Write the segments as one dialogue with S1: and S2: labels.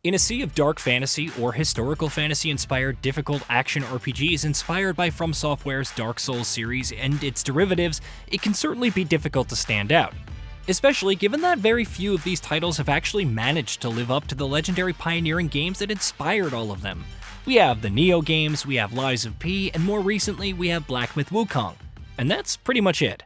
S1: In a sea of dark fantasy or historical fantasy-inspired difficult action RPGs inspired by From Software's Dark Souls series and its derivatives, it can certainly be difficult to stand out. Especially given that very few of these titles have actually managed to live up to the legendary pioneering games that inspired all of them. We have the Neo games, we have Lies of P, and more recently we have Black Myth Wukong. And that's pretty much it.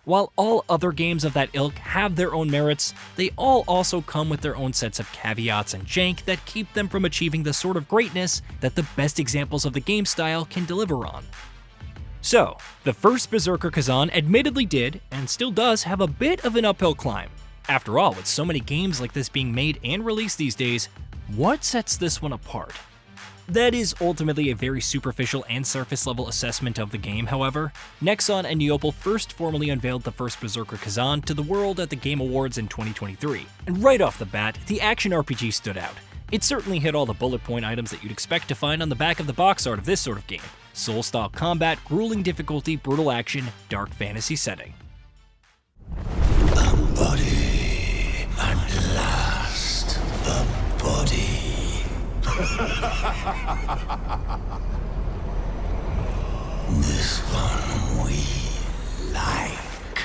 S1: While all other games of that ilk have their own merits, they all also come with their own sets of caveats and jank that keep them from achieving the sort of greatness that the best examples of the game style can deliver on. So, the first Berserker Khazan admittedly did, and still does, have a bit of an uphill climb. After all, with so many games like this being made and released these days, what sets this one apart? That is ultimately a very superficial and surface-level assessment of the game, however. Nexon and Neopal first formally unveiled the first Berserker Khazan to the world at the Game Awards in 2023, and right off the bat, the action RPG stood out. It certainly hit all the bullet point items that you'd expect to find on the back of the box art of this sort of game. Soul-style combat, grueling difficulty, brutal action, dark fantasy setting.
S2: A body, at last, a body. This one we like.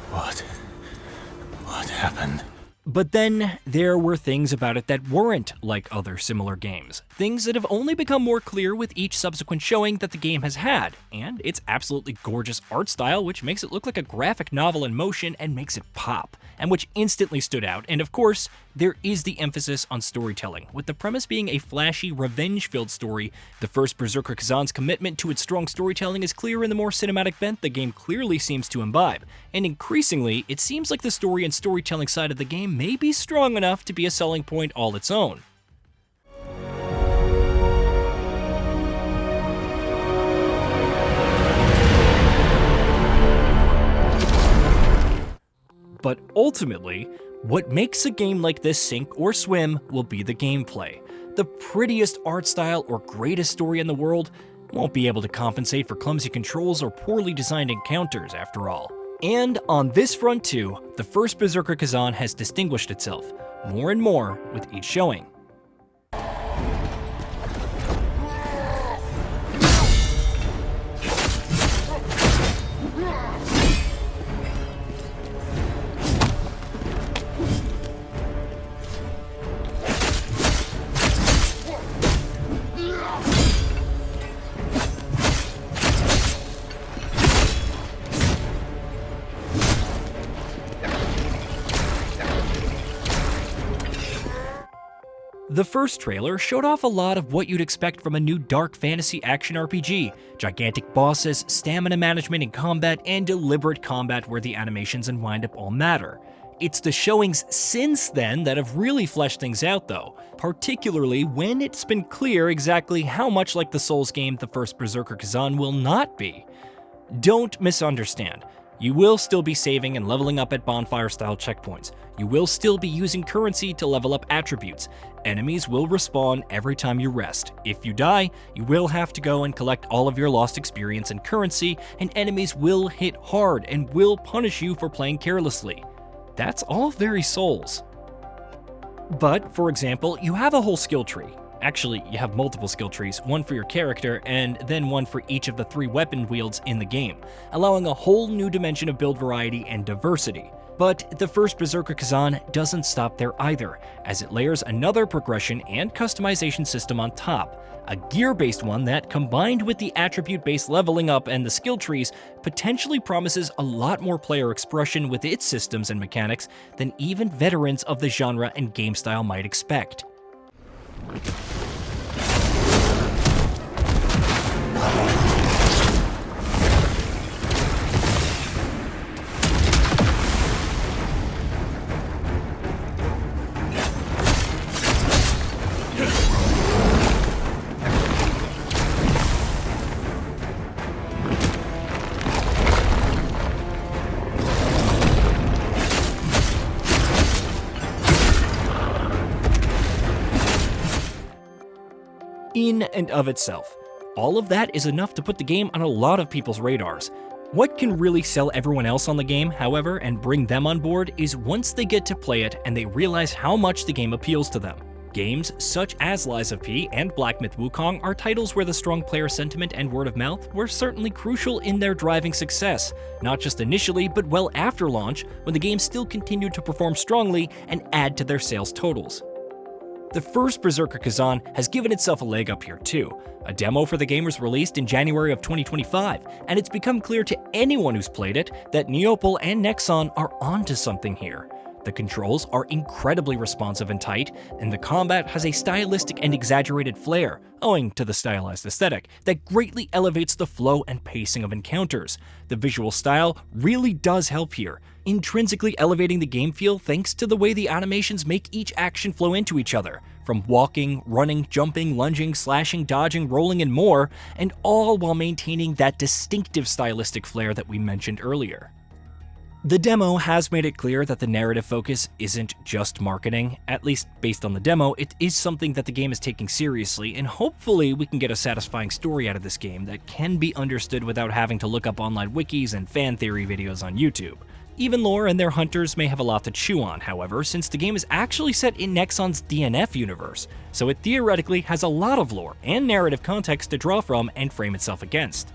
S2: What happened?
S1: But then, there were things about it that weren't like other similar games. Things that have only become more clear with each subsequent showing that the game has had, and its absolutely gorgeous art style, which makes it look like a graphic novel in motion and makes it pop, and which instantly stood out. And of course, there is the emphasis on storytelling, with the premise being a flashy, revenge-filled story. The first Berserker Khazan's commitment to its strong storytelling is clear in the more cinematic bent the game clearly seems to imbibe, and increasingly, it seems like the story and storytelling side of the game may be strong enough to be a selling point all its own. But ultimately, what makes a game like this sink or swim will be the gameplay. The prettiest art style or greatest story in the world won't be able to compensate for clumsy controls or poorly designed encounters, after all. And on this front too, the first Berserker Khazan has distinguished itself more and more with each showing. The first trailer showed off a lot of what you'd expect from a new dark fantasy action RPG. Gigantic bosses, stamina management in combat, and deliberate combat where the animations and windup all matter. It's the showings since then that have really fleshed things out though, particularly when it's been clear exactly how much like the Souls game the first Berserker Khazan will not be. Don't misunderstand. You will still be saving and leveling up at bonfire-style checkpoints. You will still be using currency to level up attributes. Enemies will respawn every time you rest. If you die, you will have to go and collect all of your lost experience and currency, and enemies will hit hard and will punish you for playing carelessly. That's all very Souls. But, for example, you have a whole skill tree. Actually, you have multiple skill trees, one for your character, and then one for each of the 3 weapon wields in the game, allowing a whole new dimension of build variety and diversity. But the first Berserker Khazan doesn't stop there either, as it layers another progression and customization system on top, a gear-based one that, combined with the attribute-based leveling up and the skill trees, potentially promises a lot more player expression with its systems and mechanics than even veterans of the genre and game style might expect. in and of itself. All of that is enough to put the game on a lot of people's radars. What can really sell everyone else on the game, however, and bring them on board is once they get to play it and they realize how much the game appeals to them. Games such as Lies of P and Black Myth Wukong are titles where the strong player sentiment and word of mouth were certainly crucial in their driving success, not just initially but well after launch, when the game still continued to perform strongly and add to their sales totals. The first Berserker Khazan has given itself a leg up here too. A demo for the game was released in January of 2025, and it's become clear to anyone who's played it that Neopal and Nexon are onto something here. The controls are incredibly responsive and tight, and the combat has a stylistic and exaggerated flair, owing to the stylized aesthetic, that greatly elevates the flow and pacing of encounters. The visual style really does help here, intrinsically elevating the game feel thanks to the way the animations make each action flow into each other, from walking, running, jumping, lunging, slashing, dodging, rolling, and more, and all while maintaining that distinctive stylistic flair that we mentioned earlier. The demo has made it clear that the narrative focus isn't just marketing. At least based on the demo, it is something that the game is taking seriously, and hopefully we can get a satisfying story out of this game that can be understood without having to look up online wikis and fan theory videos on YouTube. Even lore and their hunters may have a lot to chew on, however, since the game is actually set in Nexon's DNF universe, so it theoretically has a lot of lore and narrative context to draw from and frame itself against.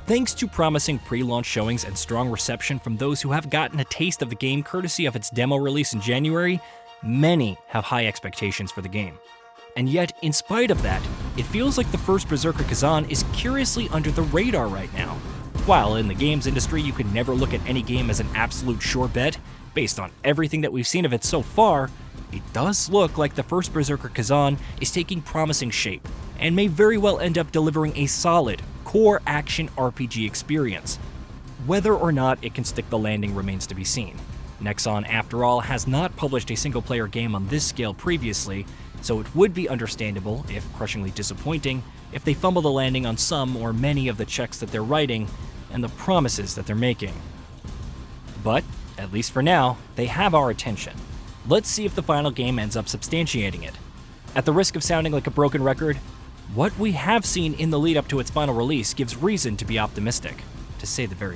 S1: Thanks to promising pre-launch showings and strong reception from those who have gotten a taste of the game courtesy of its demo release in January, many have high expectations for the game. And yet, in spite of that, it feels like the first Berserker Khazan is curiously under the radar right now. While in the games industry you can never look at any game as an absolute sure bet, based on everything that we've seen of it so far, it does look like the first Berserker Khazan is taking promising shape, and may very well end up delivering a solid, core action RPG experience. Whether or not it can stick the landing remains to be seen. Nexon, after all, has not published a single-player game on this scale previously, so it would be understandable, if crushingly disappointing, if they fumble the landing on some or many of the checks that they're writing and the promises that they're making. But, at least for now, they have our attention. Let's see if the final game ends up substantiating it. At the risk of sounding like a broken record, what we have seen in the lead up to its final release gives reason to be optimistic, to say the very